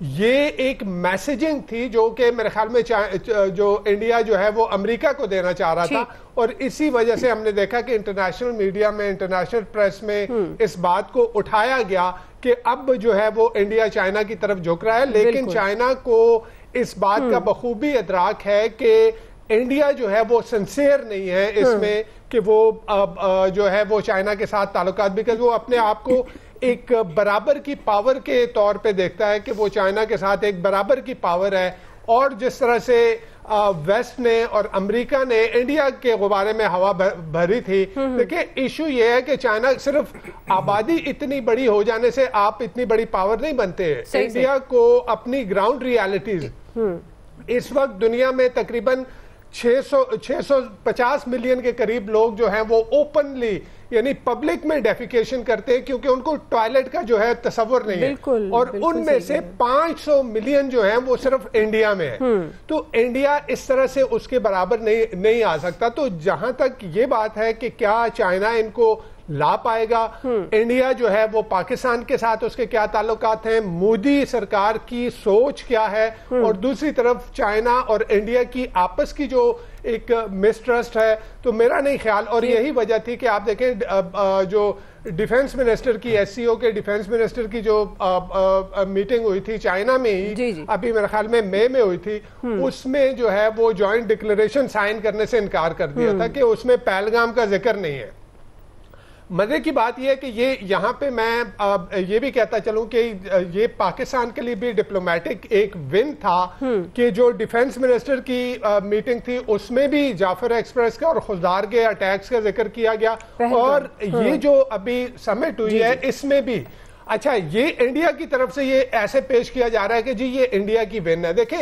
یہ ایک میسیجنگ تھی جو کہ میرے خیال میں جو انڈیا جو ہے وہ امریکہ کو دینا چاہ رہا تھا، اور اسی وجہ سے ہم نے دیکھا کہ انٹرنیشنل میڈیا میں، انٹرنیشنل پریس میں اس بات کو اٹھایا گیا کہ اب جو ہے وہ انڈیا چائنا کی طرف جھک رہا ہے، لیکن چائنا کو اس بات کا بخوبی ادراک ہے کہ انڈیا جو ہے وہ سنسیئر نہیں ہے اس میں کہ وہ جو ہے وہ چائنا کے ساتھ تعلقات بھی وہ اپنے آپ کو ایک برابر کی پاور کے طور پہ دیکھتا ہے کہ وہ چائنا کے ساتھ ایک برابر کی پاور ہے. اور جس طرح سے ویسٹ نے اور امریکہ نے انڈیا کے غبارے میں ہوا بھری تھی، دیکھیں ایشو یہ ہے کہ چائنا صرف آبادی اتنی بڑی ہو جانے سے آپ اتنی بڑی پاور نہیں بنتے. انڈیا کو اپنی گراؤنڈ ریالٹیز اس وقت دنیا میں تقریباً 650 ملین کے قریب لوگ جو ہیں وہ اوپنلی یعنی پبلک میں ڈیفیکیشن کرتے ہیں کیونکہ ان کو ٹوائلٹ کا جو ہے تصور نہیں ہے، اور ان میں سے 500 ملین جو ہیں وہ صرف انڈیا میں ہے. تو انڈیا اس طرح سے اس کے برابر نہیں آ سکتا. تو جہاں تک یہ بات ہے کہ کیا چائنا ان کو لا پائے گا، انڈیا جو ہے وہ پاکستان کے ساتھ اس کے کیا تعلقات ہیں، مودی سرکار کی سوچ کیا ہے، اور دوسری طرف چائنا اور انڈیا کی آپس کی جو ایک مسٹرسٹ ہے، تو میرا نہیں خیال. اور یہی وجہ تھی کہ آپ دیکھیں جو ڈیفنس منسٹر کی ایس سی او کے ڈیفنس منسٹر کی جو میٹنگ ہوئی تھی چائنا میں ہی ابھی میرے خیال میں مئی میں ہوئی تھی، اس میں جو ہے وہ جوائنٹ ڈکلریشن سائن کرنے سے انکار کر دیا تھا کہ اس میں پہلگام کا ذکر نہیں ہے. مزے کی بات یہ ہے کہ یہ یہاں پہ میں یہ بھی کہتا چلوں کہ یہ پاکستان کے لیے بھی ڈپلومیٹک ایک ون تھا کہ جو ڈیفنس منسٹر کی میٹنگ تھی اس میں بھی جعفر ایکسپریس کا اور خزدار کے اٹیکس کا ذکر کیا گیا، اور یہ جو ابھی سمٹ ہوئی ہے اس میں بھی اچھا یہ انڈیا کی طرف سے یہ ایسے پیش کیا جا رہا ہے کہ جی یہ انڈیا کی ون ہے. دیکھیں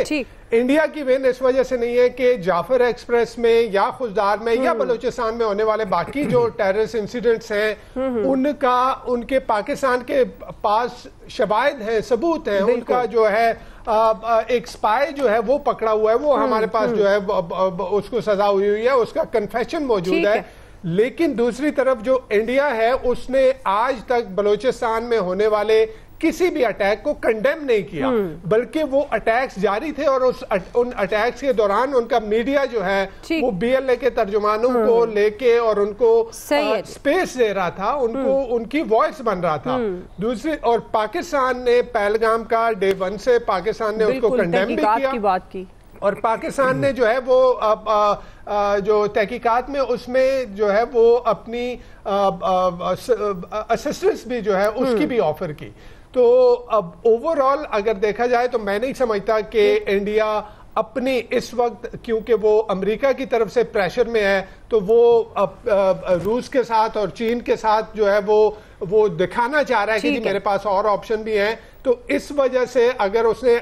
انڈیا کی ون اس وجہ سے نہیں ہے کہ جعفر ایکسپریس میں یا خزدار میں یا بلوچستان میں ہونے والے باقی جو ٹیررسٹ انسیڈنٹس ہیں ان کے پاکستان کے پاس شواہد ہیں، ثبوت ہیں، ان کا جو ہے ایک سپائی جو ہے وہ پکڑا ہوا ہے، وہ ہمارے پاس جو ہے اس کو سزا ہوئی ہے، اس کا کنفیشن موجود ہے. لیکن دوسری طرف جو انڈیا ہے اس نے آج تک بلوچستان میں ہونے والے کسی بھی اٹیک کو کنڈیم نہیں کیا، بلکہ وہ اٹیکس جاری تھے، اور ان اٹیکس کے دوران ان کا میڈیا جو ہے وہ بی ایل اے کے ترجمانوں کو لے کے اور ان کو سپیس دے رہا تھا، ان کی وائس بن رہا تھا. دوسری اور پاکستان نے پہلگام کا ڈے ون سے پاکستان نے اس کو کنڈیم بھی کیا، اور پاکستان نے جو ہے وہ جو تحقیقات میں اس میں جو ہے وہ اپنی اسسٹنس بھی جو ہے اس کی بھی آفر کی. تو اب اوور آل اگر دیکھا جائے تو میں نہیں سمجھتا کہ انڈیا اپنی اس وقت، کیونکہ وہ امریکہ کی طرف سے پریشر میں ہے، تو وہ روس کے ساتھ اور چین کے ساتھ جو ہے وہ دکھانا چاہ رہا ہے کہ جی میرے پاس اور آپشن بھی ہیں. تو اس وجہ سے اگر اس نے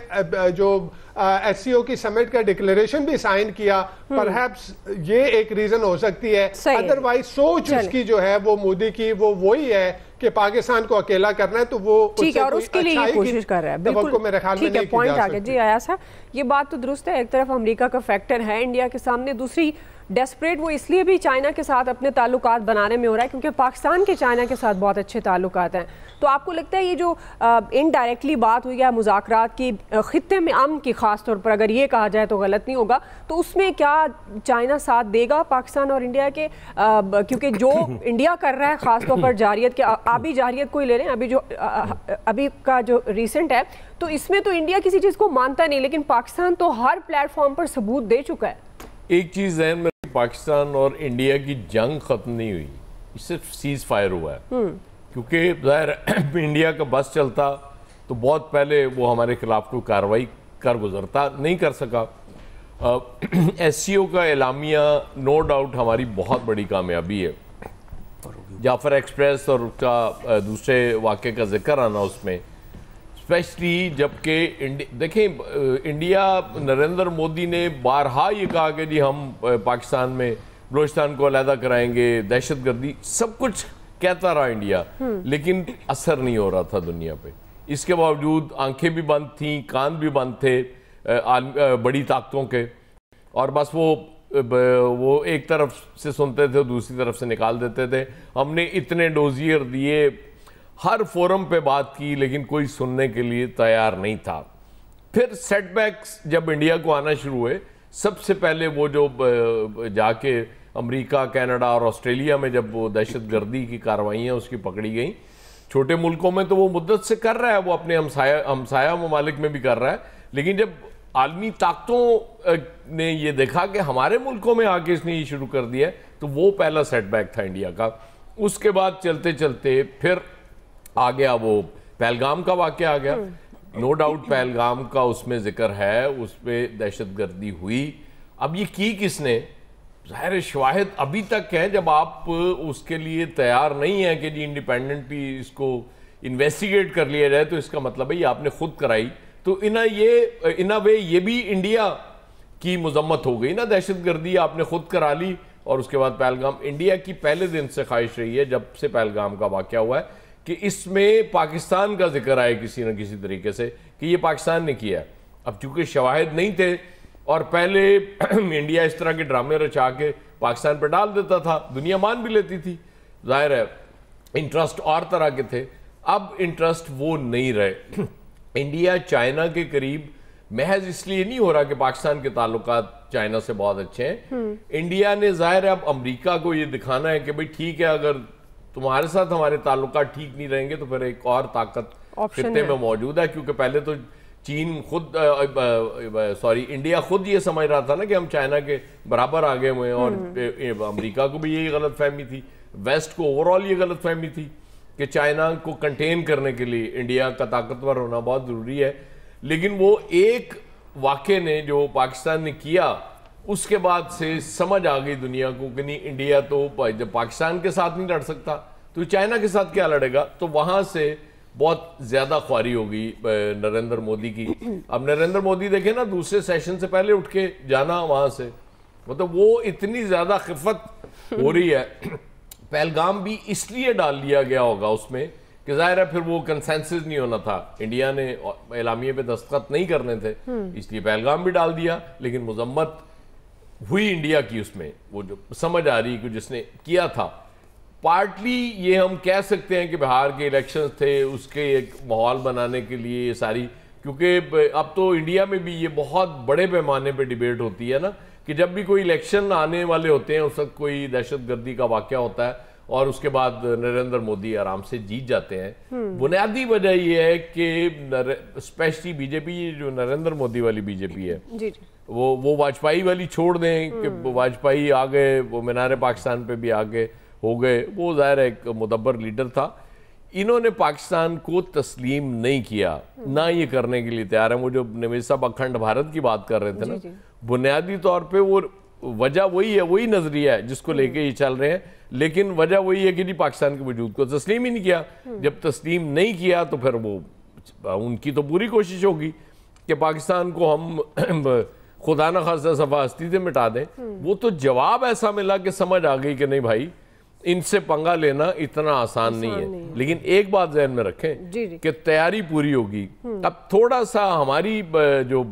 جو ایس سی او کی سمٹ کا ڈکلیریشن بھی سائن کیا، پرہیپس یہ ایک ریزن ہو سکتی ہے. ادروائز سوچ اس کی جو ہے وہ مودی کی وہ وہی ہے کہ پاکستان کو اکیلا کرنا ہے، تو وہ ٹھیک ہے اور اس کے لیے یہ کوشش کر رہا ہے. بالکل میرے خیال میں نہیں پوائنٹ آ گیا. جی ایاز صاحب یہ بات تو درست ہے، ایک طرف امریکہ کا فیکٹر ہے انڈیا کے سامنے، دوسری ڈیسپریٹ وہ اس لیے بھی چائنا کے ساتھ اپنے تعلقات بنانے میں ہو رہا ہے کیونکہ پاکستان کے چائنا کے ساتھ بہت اچھے تعلقات ہیں. تو آپ کو لگتا ہے یہ جو انڈائریکٹلی بات ہوئی ہے مذاکرات کی خطے میں امن کی، خاص طور پر اگر یہ کہا جائے تو غلط نہیں ہوگا، تو اس میں کیا چائنا ساتھ دے گا پاکستان اور انڈیا کے؟ کیونکہ جو انڈیا کر رہا ہے خاص طور پر جارحیت کے، آبی جارحیت کو ہی لے لیں، ابھی کا جو ریسنٹ ہے، تو اس میں تو انڈیا کسی چیز کو مانتا نہیں، لیکن پاکستان تو ہر پلیٹ فارم پر ثبوت دے چکا ہے. ایک چیز ذہن میں، پاکستان اور انڈیا کی جنگ ختم نہیں ہوئی، صرف سیز فائر ہوا ہے. کیونکہ ظاہر انڈیا کا بس چلتا تو بہت پہلے وہ ہمارے خلاف کوئی کارروائی کر گزرتا، نہیں کر سکا. ایس سی او کا اعلامیہ نو ڈاؤٹ ہماری بہت بڑی کامیابی ہے. جعفر ایکسپریس اور اس کا دوسرے واقعے کا ذکر آنا اس میں، اسپیشلی جبکہ دیکھیں انڈیا، نریندر مودی نے بارہا یہ کہا کہ جی ہم پاکستان میں بلوچستان کو علیحدہ کرائیں گے، دہشت گردی، سب کچھ کہتا رہا انڈیا، لیکن اثر نہیں ہو رہا تھا دنیا پہ. اس کے باوجود آنکھیں بھی بند تھیں، کان بھی بند تھے بڑی طاقتوں کے، اور بس وہ ایک طرف سے سنتے تھے دوسری طرف سے نکال دیتے تھے. ہم نے اتنے ڈوزیر دیے، ہر فورم پہ بات کی، لیکن کوئی سننے کے لیے تیار نہیں تھا. پھر سیٹ بیکس جب انڈیا کو آنا شروع ہوئے، سب سے پہلے وہ جو جا کے امریکہ، کینیڈا اور آسٹریلیا میں جب وہ دہشت گردی کی کارروائیاں اس کی پکڑی گئیں، چھوٹے ملکوں میں تو وہ مدت سے کر رہا ہے، وہ اپنے ہمسایہ ممالک میں بھی کر رہا ہے، لیکن جب عالمی طاقتوں نے یہ دیکھا کہ ہمارے ملکوں میں آ کے اس نے یہ شروع کر دیا ہے، تو وہ پہلا سیٹ بیک تھا انڈیا کا۔ اس کے بعد چلتے چلتے پھر آ گیا وہ پہلگام کا واقعہ آ گیا، نو ڈاؤٹ پہلگام کا اس میں ذکر ہے، اس پہ دہشت گردی ہوئی۔ اب یہ کی کس نے؟ ظاہر شواہد ابھی تک ہے، جب آپ اس کے لیے تیار نہیں ہیں کہ جی انڈیپینڈنٹلی اس کو انویسٹیگیٹ کر لیا جائے، تو اس کا مطلب ہے یہ آپ نے خود کرائی، تو ان وے یہ بھی انڈیا کی مذمت ہو گئی نا، دہشت گردی آپ نے خود کرا لی۔ اور اس کے بعد پہلگام، انڈیا کی پہلے دن سے خواہش رہی ہے جب سے پہلگام کا واقعہ ہوا ہے کہ اس میں پاکستان کا ذکر آئے کسی نہ کسی طریقے سے کہ یہ پاکستان نے کیا ہے۔ اب چونکہ شواہد نہیں تھے اور پہلے انڈیا اس طرح کے ڈرامے رچا کے پاکستان پہ ڈال دیتا تھا، دنیا مان بھی لیتی تھی، ظاہر ہے انٹرسٹ اور طرح کے تھے، اب انٹرسٹ وہ نہیں رہے۔ انڈیا چائنا کے قریب محض اس لیے نہیں ہو رہا کہ پاکستان کے تعلقات چائنا سے بہت اچھے ہیں، انڈیا نے ظاہر ہے اب امریکہ کو یہ دکھانا ہے کہ بھئی ٹھیک ہے، اگر تمہارے ساتھ ہمارے تعلقات ٹھیک نہیں رہیں گے تو پھر ایک اور طاقت خطے میں موجود ہے، کیونکہ پہلے تو چین خود انڈیا خود یہ سمجھ رہا تھا نا کہ ہم چائنا کے برابر آگے ہوئے ہیں، اور امریکہ کو بھی یہی غلط فہمی تھی، ویسٹ کو اوورال یہ غلط فہمی تھی کہ چائنا کو کنٹین کرنے کے لیے انڈیا کا طاقتور ہونا بہت ضروری ہے۔ لیکن وہ ایک واقعے نے جو پاکستان نے کیا، اس کے بعد سے سمجھ آ گئی دنیا کو کہ نہیں، انڈیا تو جب پاکستان کے ساتھ نہیں لڑ سکتا تو چائنا کے ساتھ کیا لڑے گا، تو وہاں سے بہت زیادہ خواری ہوگی نریندر مودی کی۔ اب نریندر مودی دیکھیں نا، دوسرے سیشن سے پہلے اٹھ کے جانا وہاں سے، مطلب وہ اتنی زیادہ خفت ہو رہی ہے۔ پہلگام بھی اس لیے ڈال لیا گیا ہوگا اس میں کہ ظاہر ہے پھر وہ کنسنسس نہیں ہونا تھا، انڈیا نے اعلامیے پہ دستخط نہیں کرنے تھے، اس لیے پہلگام بھی ڈال دیا، لیکن مذمت ہوئی انڈیا کی اس میں، وہ جو سمجھ آ رہی کہ جس نے کیا تھا۔ پارٹلی یہ ہم کہہ سکتے ہیں کہ بہار کے الیکشنز تھے، اس کے ایک ماحول بنانے کے لیے یہ ساری، کیونکہ اب تو انڈیا میں بھی یہ بہت بڑے پیمانے پہ ڈیبیٹ ہوتی ہے نا کہ جب بھی کوئی الیکشن آنے والے ہوتے ہیں اس وقت کوئی دہشت گردی کا واقعہ ہوتا ہے اور اس کے بعد نریندر مودی آرام سے جیت جاتے ہیں۔ بنیادی وجہ یہ ہے کہ اسپیشلی بی جے پی، جو نریندر مودی والی بی جے پی ہے، وہ واجپائی والی چھوڑ دیں کہ واجپائی آ گئے، وہ مینار پاکستان پہ بھی آگے ہو گئے، وہ ظاہر ایک مدبر لیڈر تھا، انہوں نے پاکستان کو تسلیم نہیں کیا، نہ یہ کرنے کے لیے تیار ہیں۔ وہ جو نوید صاحب اکھنڈ بھارت کی بات کر رہے تھے نا، بنیادی طور پہ وہ وجہ وہی ہے، وہی نظریہ ہے جس کو لے کے یہ چل رہے ہیں، لیکن وجہ وہی ہے کہ جی پاکستان کے وجود کو تسلیم ہی نہیں کیا۔ جب تسلیم نہیں کیا تو پھر وہ ان کی تو پوری کوشش ہوگی کہ پاکستان کو ہم خدا نہ خواستہ صفحہ ہستی سے مٹا دیں۔ وہ تو جواب ایسا ملا کہ سمجھ آ گئی کہ نہیں بھائی، ان سے پنگا لینا اتنا آسان نہیں ہے۔ لیکن ایک بات ذہن میں رکھیں کہ تیاری پوری ہوگی۔ اب تھوڑا سا ہماری جو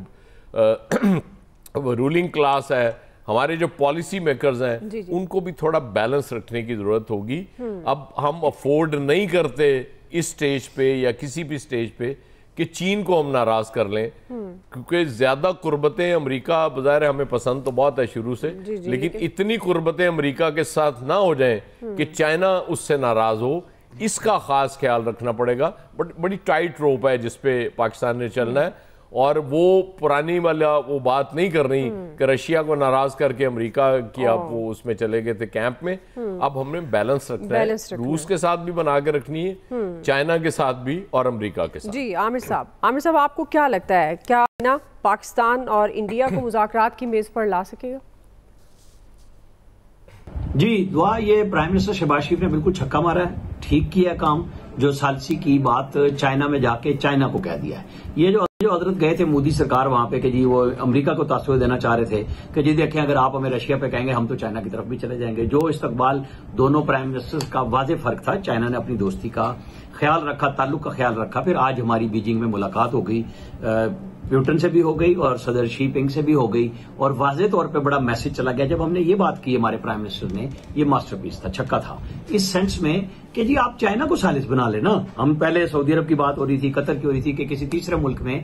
رولنگ کلاس ہے، ہمارے جو پالیسی میکرز ہیں، ان کو بھی تھوڑا بیلنس رکھنے کی ضرورت ہوگی۔ اب ہم افورڈ نہیں کرتے اس سٹیج پہ یا کسی بھی سٹیج پہ کہ چین کو ہم ناراض کر لیں، کیونکہ زیادہ قربتیں امریکہ بظاہر ہمیں پسند تو بہت ہے شروع سے، لیکن اتنی قربتیں امریکہ کے ساتھ نہ ہو جائیں کہ چائنا اس سے ناراض ہو، اس کا خاص خیال رکھنا پڑے گا۔ بڑی ٹائٹ روپ ہے جس پہ پاکستان نے چلنا ہے، اور وہ پرانی والا وہ بات نہیں کر رہی کہ رشیا کو ناراض کر کے امریکہ کی آپ وہ اس میں چلے گئے تھے کیمپ میں۔ اب ہم نے بیلنس رکھنا ہے، روس کے ساتھ بھی بنا کے رکھنی ہے، چائنا کے ساتھ بھی اور امریکہ کے ساتھ۔ جی عامر صاحب آپ کو کیا لگتا ہے، کیا پاکستان اور انڈیا کو مذاکرات کی میز پر لا سکے گا؟ جی دعا، یہ پرائم منسٹر شہباز شریف نے بالکل چھکا مارا ہے، ٹھیک کیا کام، جو سالسی کی بات چائنا میں جا کے چائنا کو کہہ دیا ہے۔ یہ جو حضرت گئے تھے مودی سرکار وہاں پہ کہ جی وہ امریکہ کو تاثر دینا چاہ رہے تھے کہ جی دیکھیں اگر آپ ہمیں رشیا پہ کہیں گے ہم تو چائنا کی طرف بھی چلے جائیں گے، جو استقبال دونوں پرائم منسٹرز کا واضح فرق تھا۔ چائنا نے اپنی دوستی کا خیال رکھا، تعلق کا خیال رکھا۔ پھر آج ہماری بیجنگ میں ملاقات ہو گئی، پیوٹن سے بھی ہو گئی اور صدر شی پنگ سے بھی ہو گئی، اور واضح طور پہ بڑا میسج چلا گیا جب ہم نے یہ بات کی ہمارے پرائم منسٹر نے، یہ ماسٹر پیس تھا، چھکا تھا اس سینس میں کہ جی آپ چائنا کو ثالث بنا لینا. ہم پہلے سعودی عرب کی بات ہو رہی تھی، قطر کی ہو رہی تھی کہ کسی تیسرے ملک میں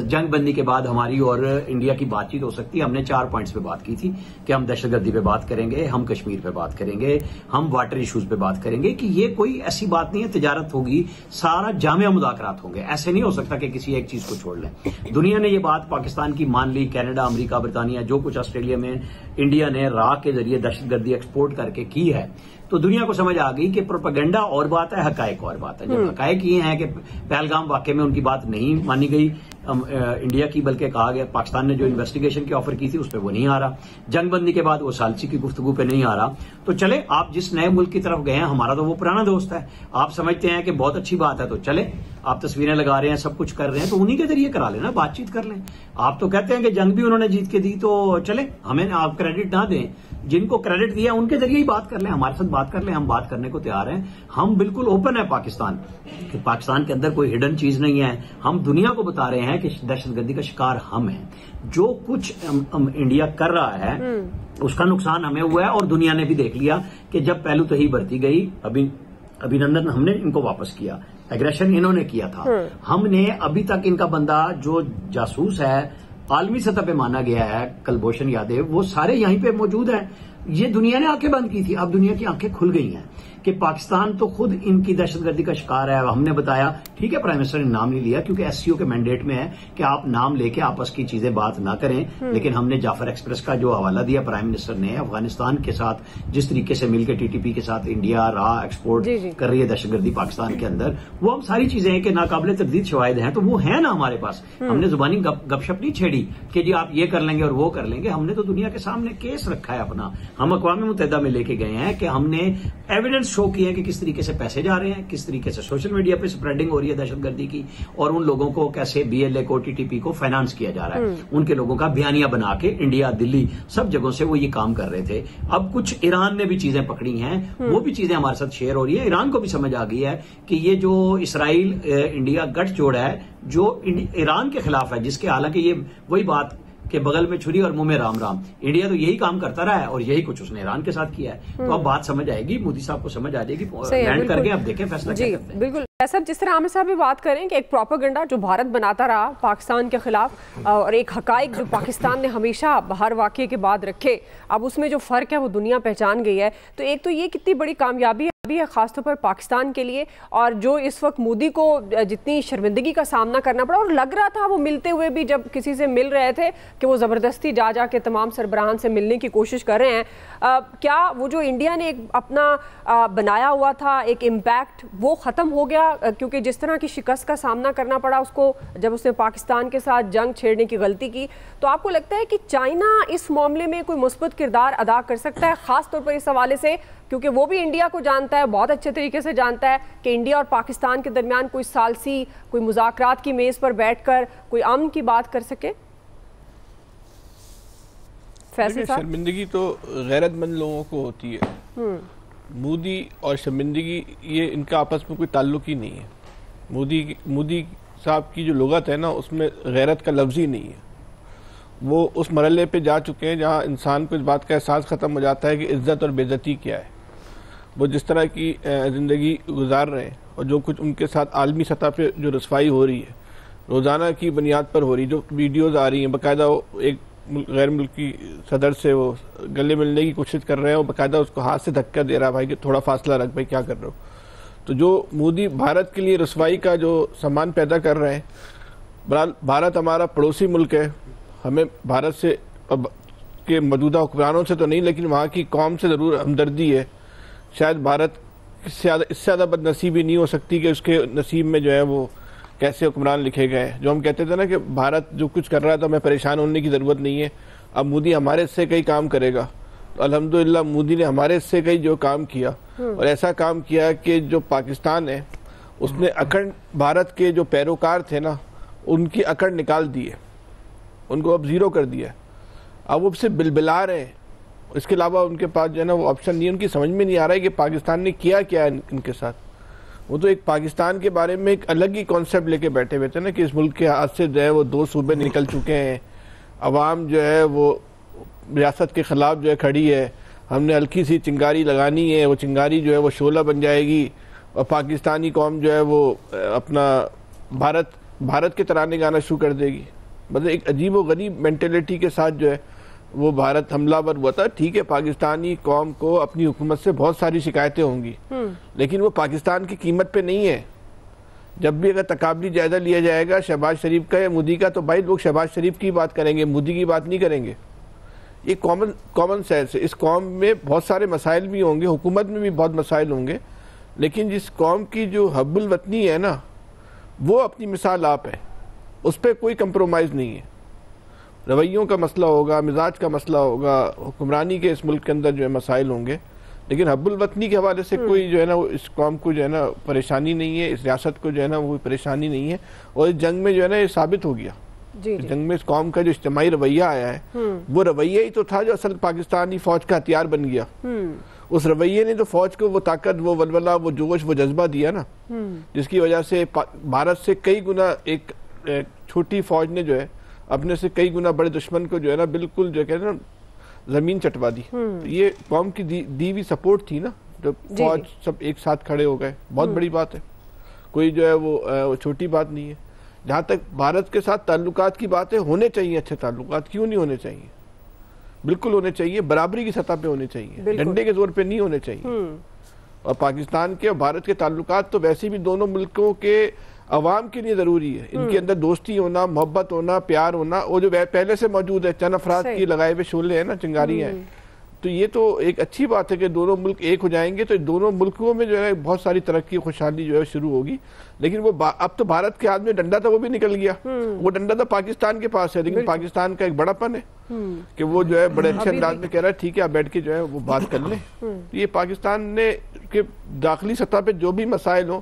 جنگ بندی کے بعد ہماری اور انڈیا کی بات چیت ہو سکتی ہے. ہم نے 4 پوائنٹس پہ بات کی تھی کہ ہم دہشت گردی پہ بات کریں گے، ہم کشمیر پہ بات کریں گے، ہم واٹر ایشوز پہ بات کریں گے، کہ یہ کوئی ایسی بات نہیں ہے تجارت ہوگی، سارا جامع مذاکرات ہوں گے. ایسے نہیں ہو سکتا کہ کسی ایک چیز کو چھوڑ لیں. دنیا نے یہ بات پاکستان کی مان لی، کینیڈا، امریکہ، برطانیہ، جو کچھ آسٹریلیا میں انڈیا نے راہ کے ذریعے دہشت گردی ایکسپورٹ کر کے کی ہے، تو دنیا کو سمجھ آ گئی کہ پروپیگنڈا اور بات ہے، حقائق اور بات ہے. جب حقائق یہ ہیں کہ پہلگام واقعے میں ان کی بات نہیں مانی گئی انڈیا کی، بلکہ کہا گیا پاکستان نے جو انویسٹیگیشن کی آفر کی تھی اس پہ وہ نہیں آ رہا، جنگ بندی کے بعد وہ ثالثی کی گفتگو پہ نہیں آ رہا. تو چلے آپ جس نئے ملک کی طرف گئے ہیں، ہمارا تو وہ پرانا دوست ہے، آپ سمجھتے ہیں کہ بہت اچھی بات ہے، تو چلے آپ تصویریں لگا رہے ہیں، سب کچھ کر رہے ہیں، تو انہی کے ذریعے کرا لینا، بات چیت کر لیں. آپ تو کہتے ہیں کہ جنگ بھی انہوں نے جیت کے دی، تو چلے ہمیں آپ کریڈٹ نہ دیں، جن کو کریڈٹ دیا ان کے ذریعے ہی بات کر لیں، ہمارے ساتھ بات کر لیں، ہم بات کرنے کو تیار ہیں. ہم بالکل اوپن ہے پاکستان، کہ پاکستان کے اندر کوئی ہڈن چیز نہیں ہے. ہم دنیا کو بتا رہے ہیں کہ دہشت گردی کا شکار ہم ہیں. جو کچھ انڈیا کر رہا ہے اس کا نقصان ہمیں ہوا ہے، اور دنیا نے بھی دیکھ لیا کہ جب پہلو تہی برتی گئی، ابھی نندن ہم نے ان کو واپس کیا، ایگریشن انہوں نے کیا تھا. ہم نے ابھی تک ان کا بندہ جو جاسوس ہے عالمی سطح پہ مانا گیا ہے، کلبھوشن یادو، وہ سارے یہیں پہ موجود ہیں. یہ دنیا نے آنکھیں بند کی تھی، اب دنیا کی آنکھیں کھل گئی ہیں کہ پاکستان تو خود ان کی دہشت گردی کا شکار ہے. ہم نے بتایا ٹھیک ہے، پرائم منسٹر نے نام نہیں لیا کیونکہ ایس سی او کے مینڈیٹ میں ہے کہ آپ نام لے کے آپس کی چیزیں بات نہ کریں، لیکن ہم نے جعفر ایکسپریس کا جو حوالہ دیا پرائم منسٹر نے، افغانستان کے ساتھ جس طریقے سے مل کے ٹی ٹی پی کے ساتھ انڈیا راہ ایکسپورٹ کر رہی ہے دہشت گردی پاکستان کے اندر، وہ ہم ساری چیزیں ہیں کہ ناقابل تردید شواہد ہیں، تو وہ ہیں نا ہمارے پاس. ہم نے زبانی گپ شپ نہیں چھیڑی کہ جی آپ یہ کر لیں گے اور وہ کر لیں گے. ہم نے تو دنیا کے سامنے کیس رکھا ہے اپنا، ہم اقوام متحدہ میں لے کے گئے ہیں کہ ہم نے ایویڈنس شو کی ہے کہ کس طریقے سے پیسے جا رہے ہیں، کس طریقے سے سوشل میڈیا پہ سپریڈنگ ہو رہی ہے دہشت گردی کی، اور ان لوگوں کو کیسے بی ایل اے کو، ٹی ٹی پی کو فائنانس کیا جا رہا ہے. ان کے لوگوں کا بیانیہ بنا کے انڈیا، دلی، سب جگہوں سے وہ یہ کام کر رہے تھے. اب کچھ ایران نے بھی چیزیں پکڑی ہیں، وہ بھی چیزیں ہمارے ساتھ شیئر ہو رہی ہیں. ایران کو بھی سمجھ آ گئی ہے کہ یہ جو اسرائیل انڈیا گٹھ جوڑ ہے جو ایران کے خلاف ہے، جس کے حالانکہ یہ وہی بات کہ بغل میں چھری اور منہ میں رام رام، انڈیا تو یہی کام کرتا رہا ہے اور یہی کچھ اس نے ایران کے ساتھ کیا ہے. تو اب بات سمجھ آئے گی، مودی صاحب کو سمجھ آ جائے گی، لینڈ کر کے اب دیکھیں فیصلہ کیا کرتے ہیں. بالکل صاحب، جس طرح عامر صاحب بھی بات کریں کہ ایک پروپیگنڈا جو بھارت بناتا رہا پاکستان کے خلاف، اور ایک حقائق جو پاکستان نے ہمیشہ ہر واقعے کے بعد رکھے، اب اس میں جو فرق ہے وہ دنیا پہچان گئی ہے. تو ایک تو یہ کتنی بڑی کامیابی ہے خاص طور پر پاکستان کے لیے، اور جو اس وقت مودی کو جتنی شرمندگی کا سامنا کرنا پڑا، اور لگ رہا تھا وہ ملتے ہوئے بھی جب کسی سے مل رہے تھے کہ وہ زبردستی جا کے تمام سربراہان سے ملنے کی کوشش کر رہے ہیں. کیا وہ جو انڈیا نے ایک اپنا بنایا ہوا تھا ایک امپیکٹ وہ ختم ہو گیا؟ کیونکہ جس طرح کی شکست کا سامنا کرنا پڑا اس کو جب اس نے پاکستان کے ساتھ جنگ چھیڑنے کی غلطی کی، تو آپ کو لگتا ہے کہ چائنا اس معاملے میں کوئی مثبت کردار ادا کر سکتا ہے، خاص طور پر اس حوالے سے کیونکہ وہ بھی انڈیا کو جانتا ہے، بہت اچھے طریقے سے جانتا ہے کہ انڈیا اور پاکستان کے درمیان کوئی ثالثی، کوئی مذاکرات کی میز پر بیٹھ کر کوئی امن کی بات کر سکے؟ فیصل صاحب، شرمندگی تو غیرت مند لوگوں کو ہوتی ہے. مودی اور شرمندگی یہ ان کا آپس میں کوئی تعلق ہی نہیں ہے. مودی صاحب کی جو لغت ہے نا، اس میں غیرت کا لفظ ہی نہیں ہے. وہ اس مرحلے پہ جا چکے ہیں جہاں انسان کو اس بات کا احساس ختم ہو جاتا ہے کہ عزت اور بے عزتی کیا ہے. وہ جس طرح کی زندگی گزار رہے ہیں اور جو کچھ ان کے ساتھ عالمی سطح پہ جو رسوائی ہو رہی ہے، روزانہ کی بنیاد پر ہو رہی، جو ویڈیوز آ رہی ہیں، باقاعدہ ایک غیر ملکی صدر سے وہ گلے ملنے کی کوشش کر رہے ہیں اور باقاعدہ اس کو ہاتھ سے دھکا دے رہا بھائی کہ تھوڑا فاصلہ رکھ، بھائی کیا کر رہے ہو. تو جو مودی بھارت کے لیے رسوائی کا جو سامان پیدا کر رہے ہیں، بھارت ہمارا پڑوسی ملک ہے، ہمیں بھارت سے کے موجودہ حکمرانوں سے تو نہیں لیکن وہاں کی قوم سے ضرور ہمدردی ہے. شاید بھارت اس سے زیادہ بد نصیبی نہیں ہو سکتی کہ اس کے نصیب میں جو ہے وہ کیسے حکمران لکھے گئے. جو ہم کہتے تھے نا کہ بھارت جو کچھ کر رہا ہے تو ہمیں پریشان ہونے کی ضرورت نہیں ہے، اب مودی ہمارے حصے کا ہی کام کرے گا. تو الحمدللہ مودی نے ہمارے حصے کا ہی جو کام کیا، اور ایسا کام کیا کہ جو پاکستان ہے اس نے اکھنڈ بھارت کے جو پیروکار تھے نا، ان کی اکڑ نکال دی ہے، ان کو اب زیرو کر دیا. اب وہ سے بلبلا رہے ہیں، اس کے علاوہ ان کے پاس جو ہے نا وہ آپشن نہیں ہے. ان کی سمجھ میں نہیں آ رہا ہے کہ پاکستان نے کیا کیا ہے ان کے ساتھ. وہ تو ایک پاکستان کے بارے میں ایک الگ ہی کانسیپٹ لے کے بیٹھے ہوئے تھے نا کہ اس ملک کے ہاتھ سے جو ہے وہ 2 صوبے نکل چکے ہیں, عوام جو ہے وہ ریاست کے خلاف جو ہے کھڑی ہے, ہم نے ہلکی سی چنگاری لگانی ہے, وہ چنگاری جو ہے وہ شعلہ بن جائے گی اور پاکستانی قوم جو ہے وہ اپنا بھارت کے ترانے گانا شروع کر دے گی. مطلب ایک عجیب و غریب مینٹلٹی کے ساتھ جو ہے وہ بھارت حملہ ور ہوا تھا. ٹھیک ہے, پاکستانی قوم کو اپنی حکومت سے بہت ساری شکایتیں ہوں گی, لیکن وہ پاکستان کی قیمت پہ نہیں ہے. جب بھی اگر تقابلی جائزہ لیا جائے گا شہباز شریف کا یا مودی کا, تو بھائی لوگ شہباز شریف کی بات کریں گے, مودی کی بات نہیں کریں گے. یہ کامن سینس ہے. اس قوم میں بہت سارے مسائل بھی ہوں گے, حکومت میں بھی بہت مسائل ہوں گے, لیکن جس قوم کی جو حب الوطنی ہے نا, وہ اپنی مثال آپ ہے, اس پہ کوئی کمپرومائز نہیں ہے. رویوں کا مسئلہ ہوگا, مزاج کا مسئلہ ہوگا, حکمرانی کے اس ملک کے اندر جو ہے مسائل ہوں گے, لیکن حب الوطنی کے حوالے سے کوئی جو ہے نا اس قوم کو جو ہے نا پریشانی نہیں ہے, اس ریاست کو جو ہے نا وہ پریشانی نہیں ہے. اور اس جنگ میں جو ہے نا یہ ثابت ہو گیا, اس جنگ میں اس قوم کا جو اجتماعی رویہ آیا ہے وہ رویہ ہی تو تھا جو اصل پاکستانی فوج کا ہتھیار بن گیا. اس رویے نے تو فوج کو وہ طاقت, وہ ولولہ, وہ جوش, وہ جذبہ دیا نا, جس کی وجہ سے بھارت سے کئی گنا ایک چھوٹی فوج نے جو ہے اپنے سے کئی گنا بڑے دشمن کو جو ہے نا بالکل جو کہتے ہیں نا زمین چٹوا دی. یہ قوم کی دی ہوئی سپورٹ تھی نا, جو فوج سب ایک ساتھ کھڑے ہو گئے, بہت بڑی بات ہے, کوئی جو ہے وہ چھوٹی بات نہیں ہے. جہاں تک بھارت کے ساتھ تعلقات کی باتیں ہونے چاہیے, اچھے تعلقات کیوں نہیں ہونے چاہیے, بالکل ہونے چاہیے, برابری کی سطح پہ ہونے چاہیے, ڈنڈے کے زور پہ نہیں ہونے چاہیے. اور پاکستان کے اور بھارت کے تعلقات تو ویسے بھی دونوں ملکوں کے عوام کے لیے ضروری ہے. ان کے اندر دوستی ہونا, محبت ہونا, پیار ہونا, وہ جو پہلے سے موجود ہے, چند افراد کی لگائے ہوئے شعلے ہیں نا, چنگاریاں ہیں, تو یہ تو ایک اچھی بات ہے کہ دونوں ملک ایک ہو جائیں گے تو دونوں ملکوں میں جو ہے بہت ساری ترقی, خوشحالی جو ہے شروع ہوگی. لیکن وہ اب تو بھارت کے ہاتھ میں ڈنڈا تھا, وہ بھی نکل گیا. وہ ڈنڈا تو پاکستان کے پاس ہے, لیکن پاکستان کا ایک بڑا پن ہے کہ وہ جو ہے بڑے اچھے انداز میں کہہ رہا ہے ٹھیک ہے آپ بیٹھ کے جو ہے وہ بات کر لیں. یہ پاکستان نے کہ داخلی سطح پہ جو بھی مسائل ہوں,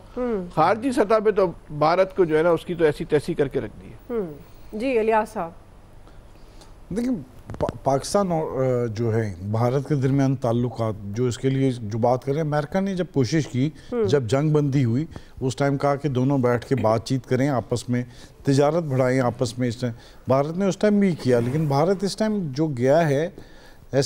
خارجی سطح پہ تو بھارت کو جو ہے نا اس کی تو ایسی تیسی کر کے رکھ دی ہے. جی الیاس صاحب, دیکھیں پاکستان اور جو ہے بھارت کے درمیان تعلقات جو اس کے لیے جو بات کر رہے ہیں, امریکہ نے جب کوشش کی, جب جنگ بندی ہوئی اس ٹائم کہا کہ دونوں بیٹھ کے بات چیت کریں, آپس میں تجارت بڑھائیں آپس میں. اس ٹائم بھارت نے اس ٹائم بھی کیا, لیکن بھارت اس ٹائم جو گیا ہے ایس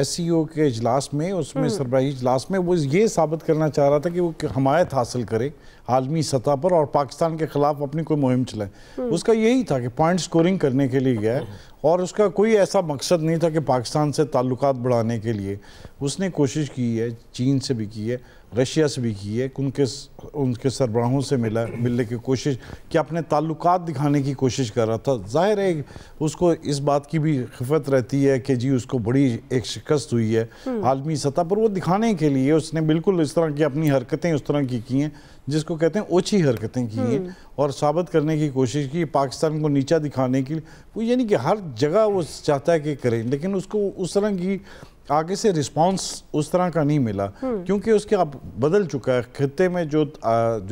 سی او کے اجلاس میں, اس میں سربراہی اجلاس میں, وہ یہ ثابت کرنا چاہ رہا تھا کہ وہ حمایت حاصل کرے عالمی سطح پر اور پاکستان کے خلاف اپنی کوئی مہم چلائے. اس کا یہی تھا کہ پوائنٹ سکورنگ کرنے کے لیے گیا ہے, اور اس کا کوئی ایسا مقصد نہیں تھا کہ پاکستان سے تعلقات بڑھانے کے لیے. اس نے کوشش کی ہے, چین سے بھی کی ہے, رشیا سے بھی کی ہے, ان کے سربراہوں سے ملنے کی کوشش کہ اپنے تعلقات دکھانے کی کوشش کر رہا تھا. ظاہر ہے اس کو اس بات کی بھی خفت رہتی ہے کہ جی اس کو بڑی ایک شکست ہوئی ہے عالمی سطح پر, وہ دکھانے کے لیے اس نے بالکل اس طرح کی اپنی حرکتیں اس طرح کی ہیں جس کو کہتے ہیں اوچھی حرکتیں کی ہیں, اور ثابت کرنے کی کوشش کی پاکستان کو نیچا دکھانے کے لیے. وہ یعنی کہ ہر جگہ وہ چاہتا ہے کہ کریں, لیکن اس کو اس طرح کی آگے سے رسپانس اس طرح کا نہیں ملا, کیونکہ اس کے اب بدل چکا ہے. خطے میں جو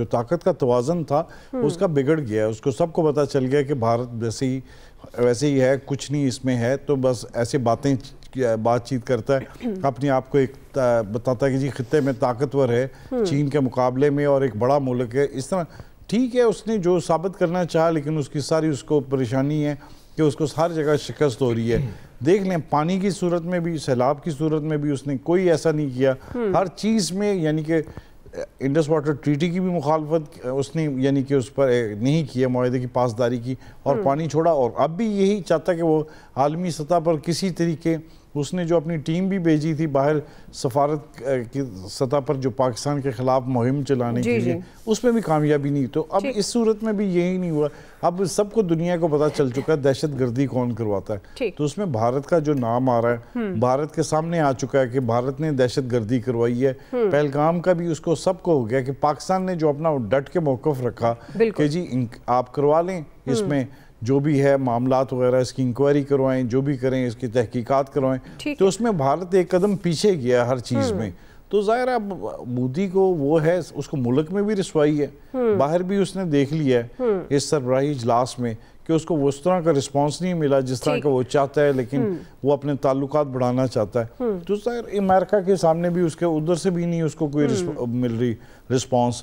طاقت کا توازن تھا اس کا بگڑ گیا ہے. اس کو سب کو پتہ چل گیا کہ بھارت ویسے ہی ہے, کچھ نہیں اس میں ہے, تو بس ایسے بات چیت کرتا ہے, اپنے آپ کو ایک بتاتا ہے کہ جی خطے میں طاقتور ہے چین کے مقابلے میں اور ایک بڑا ملک ہے. اس طرح ٹھیک ہے اس نے جو ثابت کرنا چاہا, لیکن اس کی ساری اس کو پریشانی ہے کہ اس کو ہر جگہ شکست ہو رہی ہے. دیکھ لیں پانی کی صورت میں بھی, سیلاب کی صورت میں بھی اس نے کوئی ایسا نہیں کیا. ہر چیز میں یعنی کہ انڈس واٹر ٹریٹی کی بھی مخالفت اس نے یعنی کہ اس پر نہیں کیا, معاہدے کی پاسداری کی, اور پانی چھوڑا. اور اب بھی یہی چاہتا کہ وہ عالمی سطح پر کسی طریقے, اس نے جو اپنی ٹیم بھی بھیجی تھی باہر سفارت کی سطح پر جو پاکستان کے خلاف مہم چلانے کے لیے, اس میں بھی کامیابی نہیں. تو اب اس صورت میں بھی یہی نہیں ہوا. اب سب کو دنیا کو پتہ چل چکا ہے دہشت گردی کون کرواتا ہے, تو اس میں بھارت کا جو نام آ رہا ہے, بھارت کے سامنے آ چکا ہے کہ بھارت نے دہشت گردی کروائی ہے. پہلگام کا بھی اس کو سب کو ہو گیا کہ پاکستان نے جو اپنا ڈٹ کے موقف رکھا کہ جی آپ کروا لیں, اس میں جو بھی ہے معاملات وغیرہ اس کی انکوائری کروائیں, جو بھی کریں اس کی تحقیقات کروائیں, تو اس میں بھارت ایک قدم پیچھے گیا ہر چیز میں. تو ظاہر اب مودی کو وہ ہے, اس کو ملک میں بھی رسوائی ہے, باہر بھی اس نے دیکھ لیا ہے اس سربراہی اجلاس میں کہ اس کو اس طرح کا رسپانس نہیں ملا جس طرح کا وہ چاہتا ہے, لیکن وہ اپنے تعلقات بڑھانا چاہتا ہے. تو ظاہر امریکہ کے سامنے بھی اس کے ادھر سے بھی نہیں اس کو کوئی مل رہی رسپانس.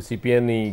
CPN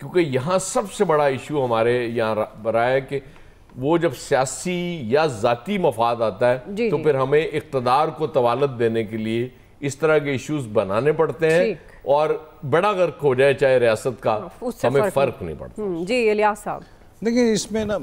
کیونکہ یہاں سب سے بڑا ایشو ہمارے یہاں رہا ہے کہ وہ جب سیاسی یا ذاتی مفاد آتا ہے تو پھر ہمیں اقتدار کو طوالت دینے کے لیے اس طرح کے ایشوز بنانے پڑتے ہیں، اور بڑا غرق ہو جائے چاہے ریاست کا، ہمیں فرق نہیں پڑتا۔ جی الیاس صاحب، دیکھیں اس میں نا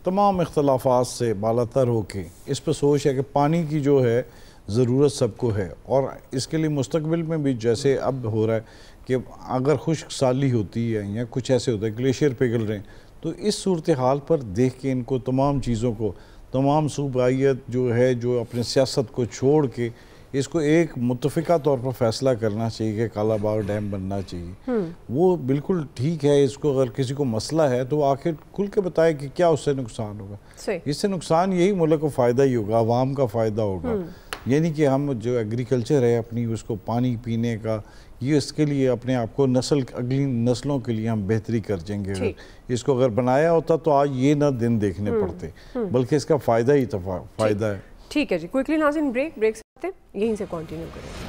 تمام اختلافات سے بالاتر ہو کے اس پہ سوچ ہے کہ پانی کی جو ہے ضرورت سب کو ہے، اور اس کے لیے مستقبل میں بھی جیسے اب ہو رہا ہے کہ اگر خشک سالی ہوتی ہے یا کچھ ایسے ہوتا ہے گلیشیئر پگھل رہے ہیں، تو اس صورتحال پر دیکھ کے ان کو تمام چیزوں کو، تمام صوبائیت جو ہے جو اپنے سیاست کو چھوڑ کے اس کو ایک متفقہ طور پر فیصلہ کرنا چاہیے کہ کالا باغ ڈیم بننا چاہیے۔ وہ بالکل ٹھیک ہے، اس کو اگر کسی کو مسئلہ ہے تو آخر کھل کے بتائے کہ کیا اس سے نقصان ہوگا۔ اس سے نقصان یہی ملک کو فائدہ ہی ہوگا، عوام کا فائدہ ہوگا، یعنی کہ ہم جو ایگریکلچر ہے اپنی اس کو پانی پینے کا، یہ اس کے لیے اپنے آپ کو اگلی نسلوں کے لیے ہم بہتری کر جائیں گے۔ اس کو اگر بنایا ہوتا تو آج یہ نہ دن دیکھنے پڑتے، بلکہ اس کا فائدہ ہی فائدہ ہے۔ ٹھیک ہے جی، کوئکلی ناظرین بریک سے آتے ہیں، یہیں سے کنٹینیو کریں۔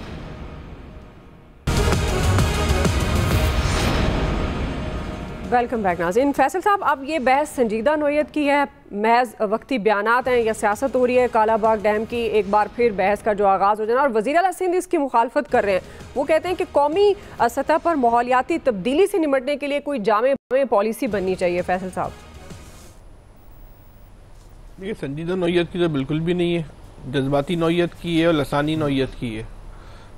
ویلکم بیک ناظرین۔ فیصل صاحب، اب یہ بحث سنجیدہ نوعیت کی ہے، محض وقتی بیانات ہیں یا سیاست ہو رہی ہے کالا باغ ڈیم کی؟ ایک بار پھر بحث کا جو آغاز ہو جانا، اور وزیر اعلیٰ سندھ اس کی مخالفت کر رہے ہیں۔ وہ کہتے ہیں کہ قومی سطح پر ماحولیاتی تبدیلی سے نمٹنے کے لیے کوئی جامع پالیسی بننی چاہیے۔ فیصل صاحب، یہ سنجیدہ نوعیت کی تو بالکل بھی نہیں ہے، جذباتی نوعیت کی ہے اور لسانی نوعیت کی ہے۔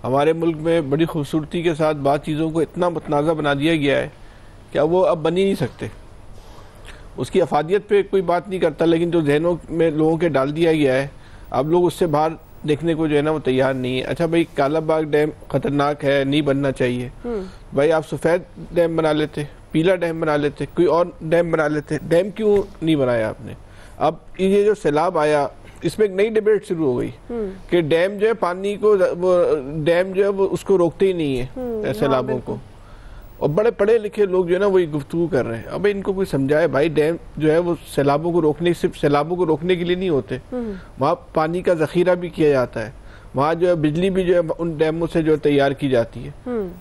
ہمارے ملک میں بڑی خوبصورتی کے ساتھ بعض چیزوں کو اتنا متنازع بنا دیا گیا ہے کہ وہ اب بن ہی نہیں سکتے۔ اس کی افادیت پہ کوئی بات نہیں کرتا، لیکن جو ذہنوں میں لوگوں کے ڈال دیا گیا ہے، اب لوگ اس سے باہر دیکھنے کو جو ہے نا وہ تیار نہیں ہے۔ اچھا بھائی، کالا باغ ڈیم خطرناک ہے، نہیں بننا چاہیے، بھائی آپ سفید ڈیم بنا لیتے، پیلا ڈیم بنا لیتے، کوئی اور ڈیم بنا لیتے، ڈیم کیوں نہیں بنایا آپ نے؟ اب یہ جو سیلاب آیا، اس میں ایک نئی ڈیبیٹ شروع ہو گئی کہ ڈیم جو ہے پانی کو، ڈیم جو ہے وہ اس کو روکتے ہی نہیں ہے سیلابوں کو، اور بڑے پڑھے لکھے لوگ جو ہے نا وہ گفتگو کر رہے ہیں۔ اب ان کو کوئی سمجھائے بھائی، ڈیم جو ہے وہ سیلابوں کو روکنے، صرف سیلابوں کو روکنے کے لیے نہیں ہوتے، وہاں پانی کا ذخیرہ بھی کیا جاتا ہے، وہاں جو ہے بجلی بھی جو ہے ان ڈیموں سے جو ہے تیار کی جاتی ہے۔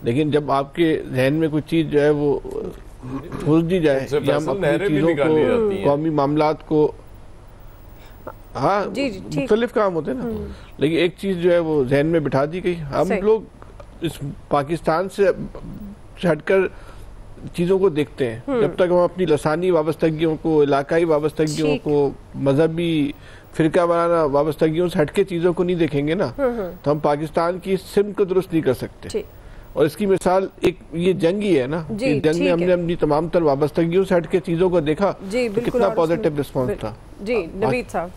لیکن جب آپ کے ذہن میں کوئی چیز جو ہے وہ گھس دی جائے یا ہم اپنی چیزوں کو، قومی معاملات کو، ہاں مختلف کام ہوتے ہیں نا، لیکن ایک چیز جو ہے وہ ذہن میں بٹھا دی گئی۔ ہم لوگ اس پاکستان سے ہٹ کر چیزوں کو دیکھتے ہیں، جب تک ہم اپنی لسانی وابستگیوں کو، علاقائی وابستگیوں کو، مذہبی فرقہ وارانہ وابستگیوں سے ہٹ کے چیزوں کو نہیں دیکھیں گے نا، تو ہم پاکستان کی سمت کو درست نہیں کر سکتے۔ اور اس کی مثال ایک یہ جنگ ہی ہے نا، جنگ میں ہم نے اپنی تمام تر وابستگیوں سے ہٹ کے چیزوں کو دیکھا تو کتنا پازیٹیو رسپانس تھا۔ جی نوید صاحب،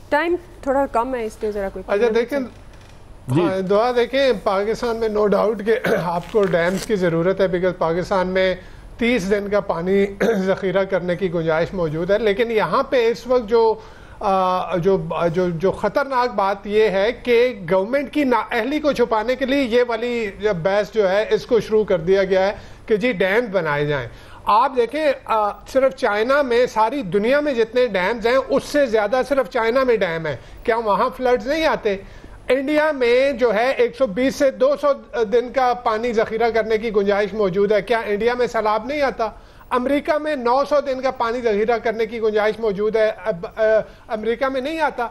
ٹائم تھوڑا کم ہے، اس لیے ذرا کوئی اچھا دیکھیں، دعا دیکھیں، پاکستان میں نو ڈاؤٹ کہ آپ کو ڈیمز کی ضرورت ہے، بیکاز پاکستان میں 30 دن کا پانی ذخیرہ کرنے کی گنجائش موجود ہے۔ لیکن یہاں پہ اس وقت جو خطرناک بات یہ ہے کہ گورنمنٹ کی نااہلی کو چھپانے کے لیے یہ والی بحث جو ہے اس کو شروع کر دیا گیا ہے کہ جی ڈیم بنائے جائیں۔ آپ دیکھیں، صرف چائنا میں، ساری دنیا میں جتنے ڈیمز ہیں اس سے زیادہ صرف چائنا میں ڈیم ہے، کیا وہاں فلڈز نہیں آتے؟ انڈیا میں جو ہے 120 سے 200 دن کا پانی ذخیرہ کرنے کی گنجائش موجود ہے، کیا انڈیا میں سیلاب نہیں آتا؟ امریکہ میں 900 دن کا پانی ذخیرہ کرنے کی گنجائش موجود ہے، امریکہ میں نہیں آتا۔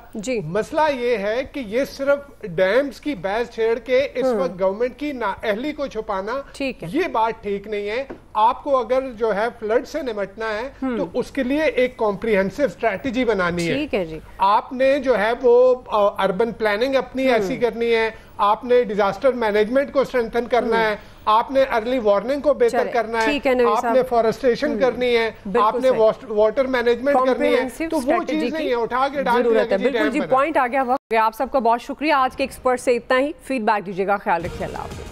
مسئلہ یہ ہے کہ یہ صرف ڈیمز کی بحث چھیڑ کے اس وقت گورنمنٹ کی نااہلی کو چھپانا، یہ بات ٹھیک نہیں ہے۔ آپ کو اگر جو ہے فلڈ سے نمٹنا ہے تو اس کے لیے ایک کمپریہنسو اسٹریٹجی بنانی ہے۔ آپ نے جو ہے وہ اربن پلاننگ اپنی ایسی کرنی ہے، آپ نے ڈیزاسٹر مینجمنٹ کو اسٹرینتھن کرنا ہے، آپ نے ارلی وارننگ کو بہتر کرنا ہے، آپ نے فارسٹریشن کرنی ہے، آپ نے واٹر مینجمنٹ کرنی ہے، تو وہ چیز نہیں ہے اٹھا کے ڈال دیا کہ بالکل جی، پوائنٹ آ گیا وقت۔ آپ سب کا بہت شکریہ۔ آج کے ایکسپرٹ سے اتنا ہی، فیڈ بیک دیجیے گا، خیال رکھیے، اللہ حافظ۔